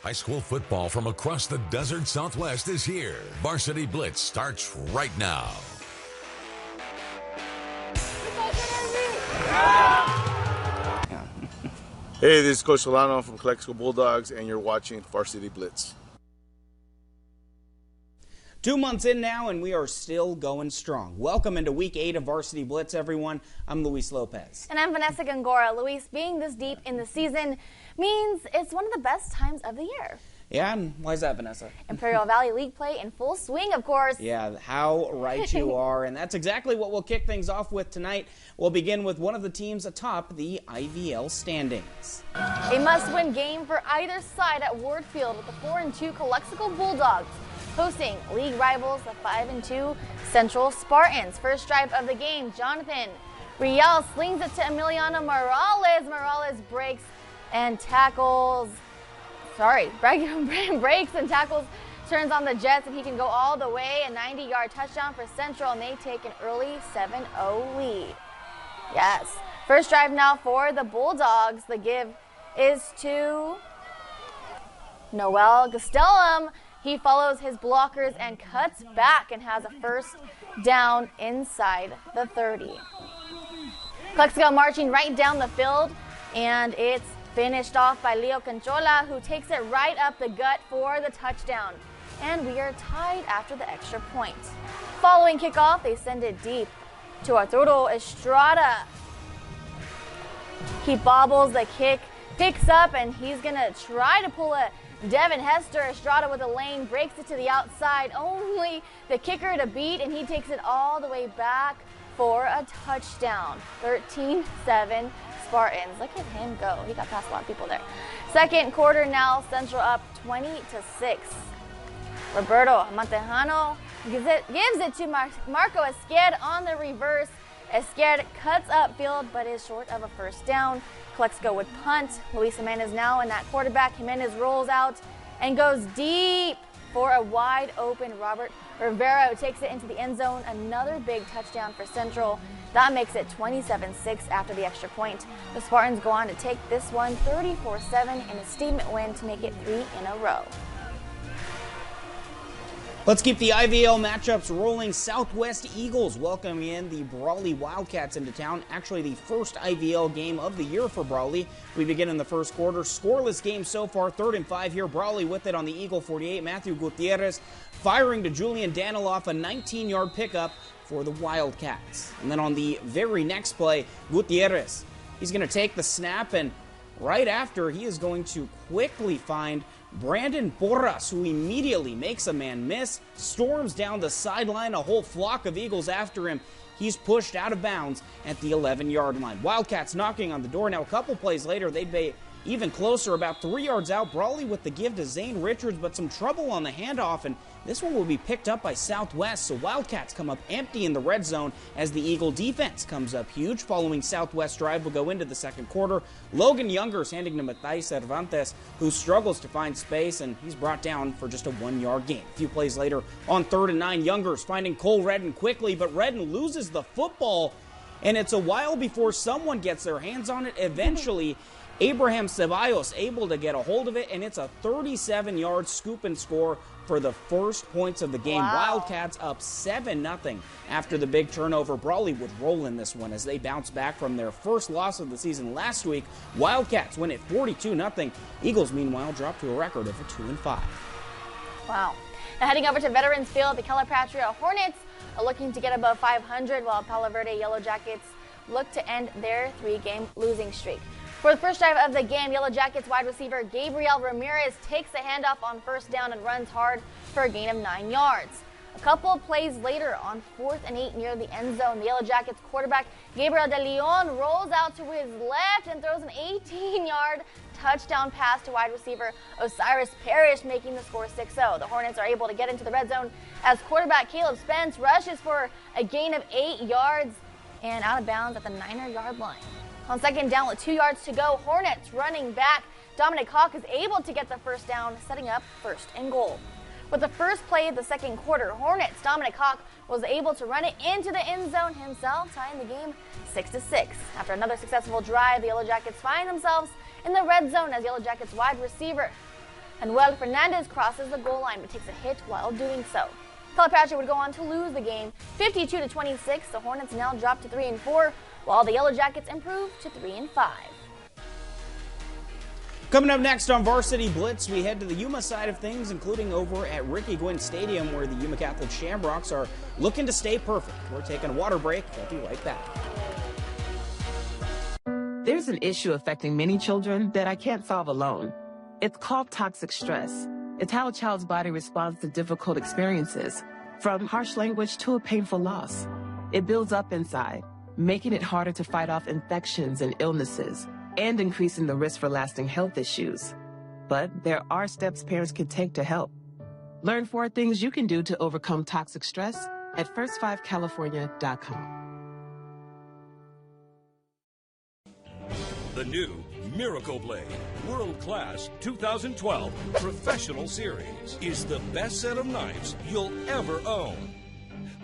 High school football from across the desert Southwest is here. Varsity Blitz starts right now. Hey, this is Coach Solano from Calexico Bulldogs, and you're watching Varsity Blitz. 2 months in now, and we are still going strong. Welcome into Week 8 of Varsity Blitz, everyone. I'm Luis Lopez. And I'm Vanessa Gongora. Luis, being this deep in the season means it's one of the best times of the year. Yeah, and why is that, Vanessa? Imperial Valley League play in full swing, of course. Yeah, how right you are. And that's exactly what we'll kick things off with tonight. We'll begin with one of the teams atop the IVL standings. A must-win game for either side at Ward Field with the 4-2 Calexico Bulldogs hosting league rivals, the 5-2 Central Spartans. First drive of the game, Jonathan Riel slings it to Emiliano Morales. Morales breaks and tackles. Breaks and tackles, turns on the Jets, and he can go all the way. A 90-yard touchdown for Central, and they take an early 7-0 lead. Yes. First drive now for the Bulldogs. The give is to Noel Gastelum. He follows his blockers and cuts back and has a first down inside the 30. Calexico marching right down the field, and it's finished off by Leo Canchola, who takes it right up the gut for the touchdown. And we are tied after the extra point. Following kickoff, they send it deep to Arturo Estrada. He bobbles the kick, picks up, and he's going to try to pull a Devin Hester. Estrada with a lane, breaks it to the outside. Only the kicker to beat, and he takes it all the way back for a touchdown. 13-7 Spartans. Look at him go. He got past a lot of people there. Second quarter now, Central up 20-6. Roberto Montejano gives it to Marco Esquer on the reverse. Esquer cuts upfield but is short of a first down. Calexico would punt. Luis Jimenez now in that quarterback. Jimenez rolls out and goes deep for a wide open Robert Rivera, who takes it into the end zone. Another big touchdown for Central. That makes it 27-6 after the extra point. The Spartans go on to take this one 34-7 in a statement win to make it 3 in a row. Let's keep the IVL matchups rolling. Southwest Eagles welcoming in the Brawley Wildcats into town. Actually, the first IVL game of the year for Brawley. We begin in the first quarter. Scoreless game so far, 3rd and 5 here. Brawley with it on the Eagle 48. Matthew Gutierrez firing to Julian Daniloff, a 19-yard pickup for the Wildcats. And then on the very next play, Gutierrez, he's going to take the snap, and right after, he is going to quickly find Brandon Porras, who immediately makes a man miss, storms down the sideline, a whole flock of Eagles after him. He's pushed out of bounds at the 11-yard line. Wildcats knocking on the door. Now, a couple plays later, they'd be even closer, about 3 yards out. Brawley with the give to Zane Richards, but some trouble on the handoff, and this one will be picked up by Southwest. So Wildcats come up empty in the red zone as the Eagle defense comes up huge. Following Southwest drive will go into the second quarter. Logan Youngers handing to Mathai Cervantes, who struggles to find space, and he's brought down for just a 1-yard gain. A few plays later, on 3rd and 9, Youngers finding Cole Redden quickly, but Redden loses the football, and it's a while before someone gets their hands on it. Eventually, Abraham Ceballos able to get a hold of it, and it's a 37-yard scoop and score for the first points of the game. Wow. Wildcats up 7-0 after the big turnover. Brawley would roll in this one as they bounce back from their first loss of the season last week. Wildcats win at 42-0. Eagles, meanwhile, drop to a record of 2-5. Wow. Now heading over to Veterans Field, the Calipatria Hornets are looking to get above 500, while Palo Verde Yellow Jackets look to end their 3-game losing streak. For the first drive of the game, Yellow Jackets wide receiver Gabriel Ramirez takes the handoff on first down and runs hard for a gain of 9 yards. A couple of plays later, on 4th and 8 near the end zone, the Yellow Jackets quarterback Gabriel De Leon rolls out to his left and throws an 18-yard touchdown pass to wide receiver Osiris Parrish, making the score 6-0. The Hornets are able to get into the red zone as quarterback Caleb Spence rushes for a gain of 8 yards and out of bounds at the 9-yard line. On second down with 2 yards to go, Hornets running back Dominic Hawk is able to get the first down, setting up 1st and goal. With the first play of the second quarter, Hornets Dominic Hawk was able to run it into the end zone himself, tying the game 6-6. After another successful drive, the Yellow Jackets find themselves in the red zone as Yellow Jackets wide receiver And Noel Fernandez crosses the goal line but takes a hit while doing so. Calipatria would go on to lose the game 52-26. The Hornets now drop to 3-4, while the Yellow Jackets improve to 3-5. Coming up next on Varsity Blitz, we head to the Yuma side of things, including over at Ricky Gwynn Stadium, where the Yuma Catholic Shamrocks are looking to stay perfect. We're taking a water break. We'll be right back. There's an issue affecting many children that I can't solve alone. It's called toxic stress. It's how a child's body responds to difficult experiences, from harsh language to a painful loss. It builds up inside, making it harder to fight off infections and illnesses, and increasing the risk for lasting health issues. But there are steps parents can take to help. Learn 4 things you can do to overcome toxic stress at first5california.com. The new Miracle Blade World Class 2012 Professional Series is the best set of knives you'll ever own.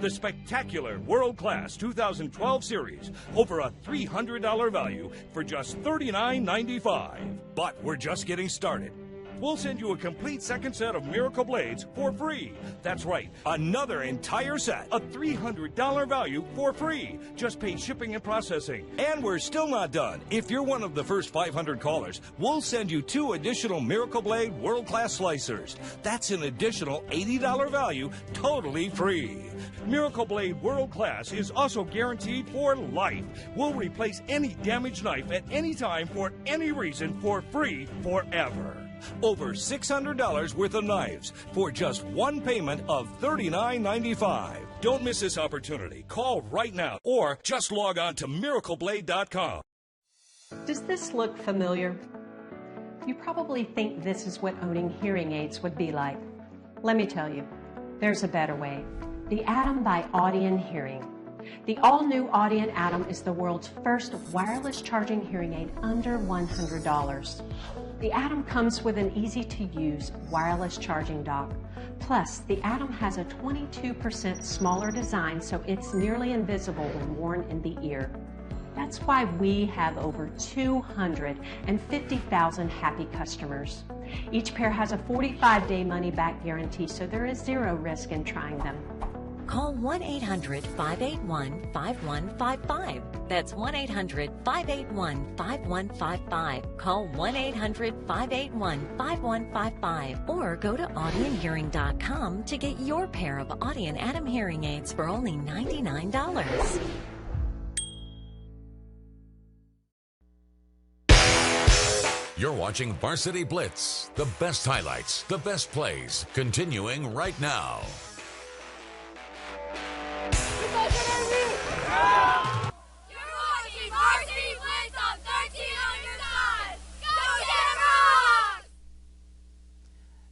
The spectacular World Class 2012 Series, over a $300 value for just $39.95. But we're just getting started. We'll send you a complete second set of Miracle Blades for free. That's right, another entire set, a $300 value for free. Just pay shipping and processing. And we're still not done. If you're one of the first 500 callers, we'll send you 2 additional Miracle Blade World Class Slicers. That's an additional $80 value, totally free. Miracle Blade World Class is also guaranteed for life. We'll replace any damaged knife at any time for any reason for free forever. Over $600 worth of knives for just one payment of $39.95. Don't miss this opportunity. Call right now or just log on to miracleblade.com. Does this look familiar? You probably think this is what owning hearing aids would be like. Let me tell you, there's a better way. The Atom by Audion Hearing. The all-new Audion Atom is the world's first wireless charging hearing aid under $100. The Atom comes with an easy-to-use wireless charging dock. Plus, the Atom has a 22% smaller design, so it's nearly invisible when worn in the ear. That's why we have over 250,000 happy customers. Each pair has a 45-day money-back guarantee, so there is zero risk in trying them. Call 1-800-581-5155. That's 1-800-581-5155. Call 1-800-581-5155. Or go to audionhearing.com to get your pair of Audion Atom hearing aids for only $99. You're watching Varsity Blitz. The best highlights, the best plays, continuing right now.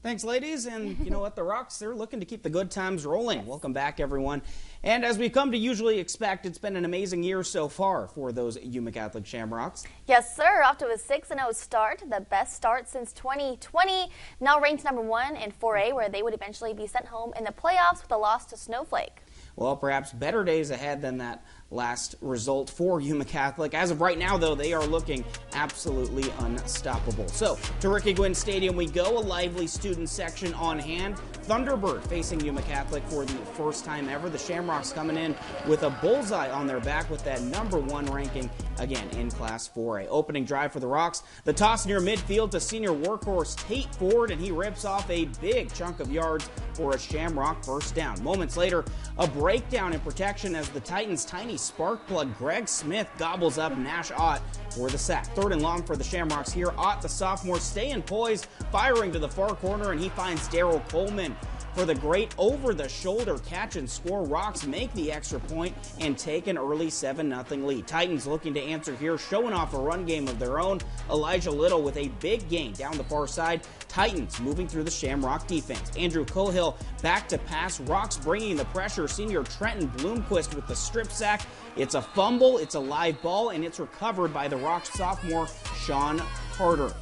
Thanks, ladies, and you know what, the Rocks, they're looking to keep the good times rolling. Welcome back, everyone. And as we've come to usually expect, it's been an amazing year so far for those Yuma Catholic Shamrocks. Yes, sir. Off to a 6-0 start, the best start since 2020. Now ranked #1 in 4A, where they would eventually be sent home in the playoffs with a loss to Snowflake. Well, perhaps better days ahead than that last result for Yuma Catholic. As of right now, though, they are looking absolutely unstoppable. So, to Ricky Gwynn Stadium we go, a lively student section on hand. Thunderbird facing Yuma Catholic for the first time ever. The Shamrocks coming in with a bullseye on their back with that #1 ranking, again, in Class 4A. Opening drive for the Rocks. The toss near midfield to senior workhorse Tate Ford, and he rips off a big chunk of yards for a Shamrock first down. Moments later, a breakdown in protection as the Titans' tiny spark plug Greg Smith gobbles up Nash Ott for the sack. 3rd and long for the Shamrocks here. Ott, the sophomore, staying poised, firing to the far corner, and he finds Daryl Coleman for the great over-the-shoulder catch and score. Rocks make the extra point and take an early 7-0 lead. Titans looking to answer here, showing off a run game of their own. Elijah Little with a big gain down the far side. Titans moving through the Shamrock defense. Andrew Cohill back to pass. Rocks bringing the pressure. Senior Trenton Bloomquist with the strip sack. It's a fumble, it's a live ball, and it's recovered by the Rocks sophomore Sean Carter.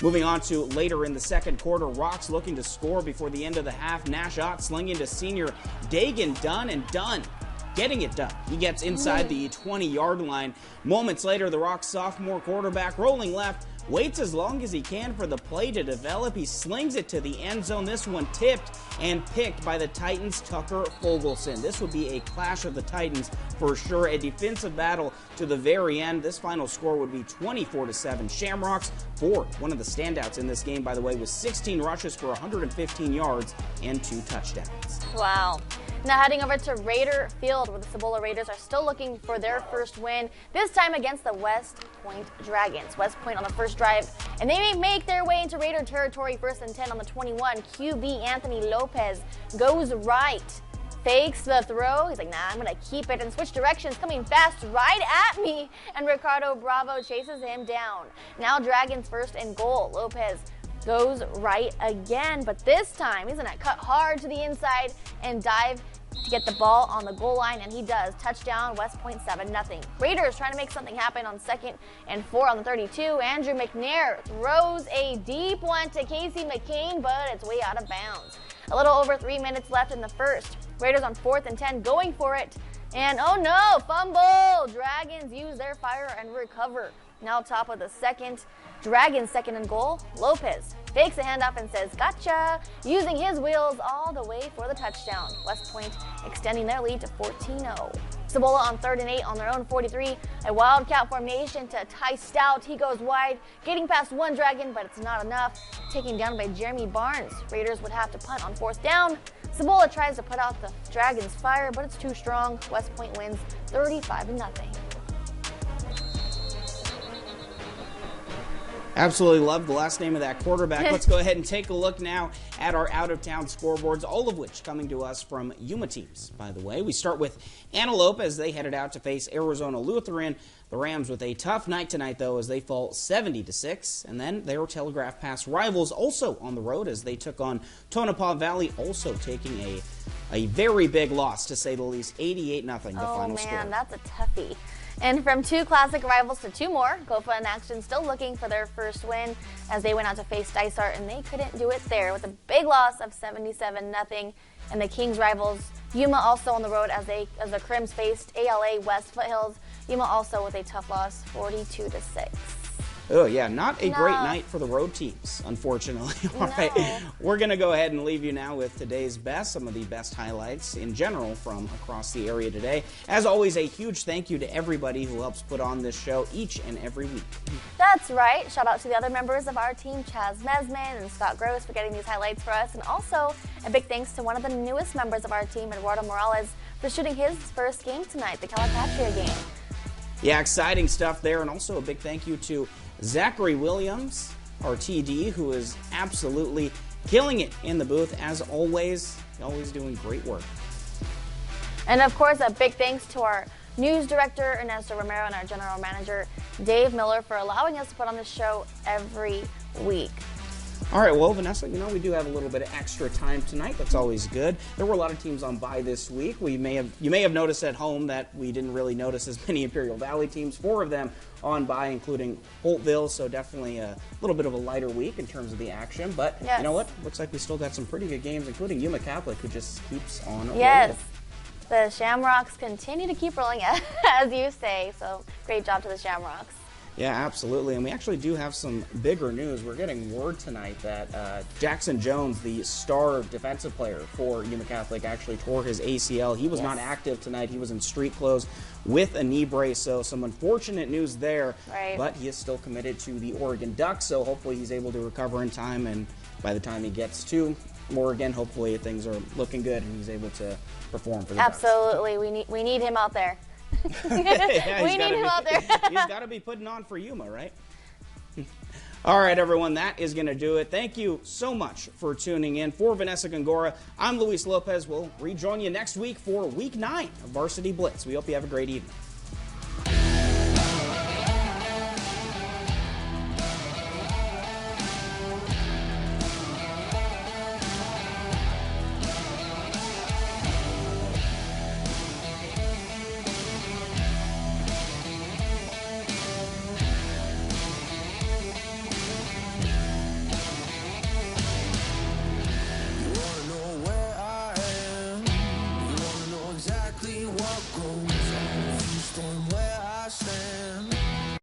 Moving on to later in the second quarter, Rocks looking to score before the end of the half. Nash Ott slinging to senior Dagan Dunn, and Dunn getting it done. He gets inside the 20-yard line. Moments later, the Rocks sophomore quarterback rolling left, waits as long as he can for the play to develop. He slings it to the end zone. This one tipped and picked by the Titans' Tucker Fogelson. This would be a clash of the Titans for sure. A defensive battle to the very end. This final score would be 24-7. Shamrocks, for one of the standouts in this game, by the way, was 16 rushes for 115 yards and 2 touchdowns. Wow. Now heading over to Raider Field, where the Cibola Raiders are still looking for their first win, this time against the West Point Dragons. West Point on the first drive, and they may make their way into Raider territory. 1st and 10 on the 21. QB Anthony Lopez goes right, fakes the throw. He's like, nah, I'm going to keep it, and switch directions, coming fast right at me, and Ricardo Bravo chases him down. Now Dragons 1st and goal. Lopez goes right again, but this time he's going to cut hard to the inside and dive to get the ball on the goal line, and he does. Touchdown, West Point 7-0. Raiders trying to make something happen on 2nd and 4 on the 32. Andrew McNair throws a deep one to Casey McCain, but it's way out of bounds. A little over 3 minutes left in the first. Raiders on 4th and 10 going for it, and oh no, fumble! Dragons use their fire and recover. Now top of the second. Dragons 2nd and goal. Lopez fakes a handoff and says, gotcha, using his wheels all the way for the touchdown. West Point extending their lead to 14-0. Cibola on 3rd and 8 on their own 43. A wildcat formation to Ty Stout. He goes wide, getting past one Dragon, but it's not enough. Taken down by Jeremy Barnes. Raiders would have to punt on 4th down. Cibola tries to put out the Dragons' fire, but it's too strong. West Point wins 35-0. Absolutely love the last name of that quarterback. Let's go ahead and take a look now at our out-of-town scoreboards, all of which coming to us from Yuma teams, by the way. We start with Antelope as they headed out to face Arizona Lutheran. The Rams with a tough night tonight, though, as they fall 70-6. And then their Telegraph Pass rivals also on the road as they took on Tonopah Valley, also taking a very big loss, to say the least, 88-0, the final score. Oh, man, that's a toughie. And from 2 classic rivals to 2 more, Gofa in action still looking for their first win as they went out to face Dysart, and they couldn't do it there with a big loss of 77-0. And the Kings rivals, Yuma also on the road as the Crims faced ALA West Foothills. Yuma also with a tough loss, 42-6. Oh, yeah, not a great night for the road teams, unfortunately. All right, we're going to go ahead and leave you now with today's best, some of the best highlights in general from across the area today. As always, a huge thank you to everybody who helps put on this show each and every week. That's right. Shout out to the other members of our team, Chaz Mesman and Scott Gross, for getting these highlights for us. And also a big thanks to one of the newest members of our team, Eduardo Morales, for shooting his first game tonight, the Calipatria game. Yeah, exciting stuff there. And also a big thank you to Zachary Williams, our TD, who is absolutely killing it in the booth, as always. Always doing great work. And of course, a big thanks to our news director, Ernesto Romero, and our general manager, Dave Miller, for allowing us to put on this show every week. All right, well, Vanessa, you know, we do have a little bit of extra time tonight. That's always good. There were a lot of teams on bye this week. You may have noticed at home that we didn't really notice as many Imperial Valley teams, 4 of them on bye, including Holtville, so definitely a little bit of a lighter week in terms of the action. But yes, you know what? Looks like we still got some pretty good games, including Yuma Catholic, who just keeps on rolling. Yes, the Shamrocks continue to keep rolling, as you say, so great job to the Shamrocks. Yeah, absolutely. And we actually do have some bigger news. We're getting word tonight that Jackson Jones, the star defensive player for Yuma Catholic, actually tore his ACL. He was not active tonight. He was in street clothes with a knee brace, so some unfortunate news there. Right. But he is still committed to the Oregon Ducks, so hopefully he's able to recover in time, and by the time he gets to Oregon, hopefully things are looking good and he's able to perform for the Ducks. Absolutely. We need him out there. Yeah, we need him out there. He's got to be putting on for Yuma, right? All right, everyone, that is going to do it. Thank you so much for tuning in. For Vanessa Gongora, I'm Luis Lopez. We'll rejoin you next week for Week 9 of Varsity Blitz. We hope you have a great evening.